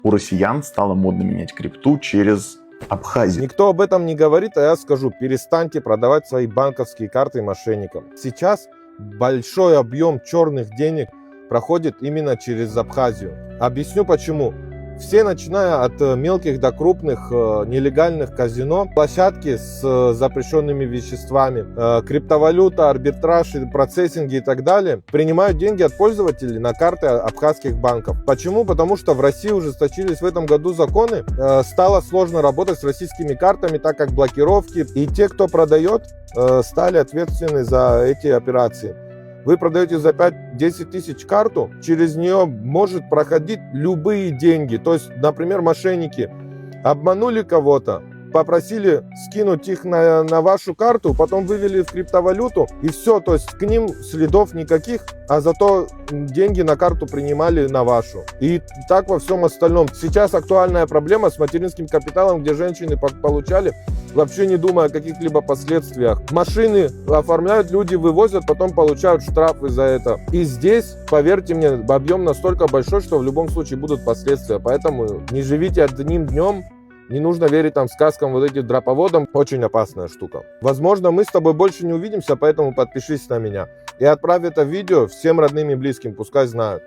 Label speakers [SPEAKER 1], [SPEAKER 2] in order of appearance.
[SPEAKER 1] У россиян стало модно менять крипту через Абхазию.
[SPEAKER 2] Никто об этом не говорит, а я скажу, перестаньте продавать свои банковские карты мошенникам. Сейчас большой объем черных денег проходит именно через Абхазию. Объясню почему. Все, начиная от мелких до крупных нелегальных казино, площадки с запрещенными веществами, криптовалюта, арбитраж, процессинги и так далее, принимают деньги от пользователей на карты абхазских банков. Почему? Потому что в России ужесточились в этом году законы, стало сложно работать с российскими картами, так как блокировки, и те, кто продает, стали ответственны за эти операции. Вы продаете за 5-10 тысяч карту, через нее может проходить любые деньги. То есть, например, мошенники обманули кого-то, попросили скинуть их на вашу карту, потом вывели в криптовалюту, и все. То есть к ним следов никаких, а зато деньги на карту принимали на вашу. И так во всем остальном. Сейчас актуальная проблема с материнским капиталом, где женщины получали, вообще не думая о каких-либо последствиях. Машины оформляют, люди вывозят, потом получают штрафы за это. И здесь, поверьте мне, объем настолько большой, что в любом случае будут последствия. Поэтому не живите одним днем. Не нужно верить там сказкам, вот этим дроповодам. Очень опасная штука. Возможно, мы с тобой больше не увидимся, поэтому подпишись на меня. И отправь это видео всем родным и близким, пускай знают.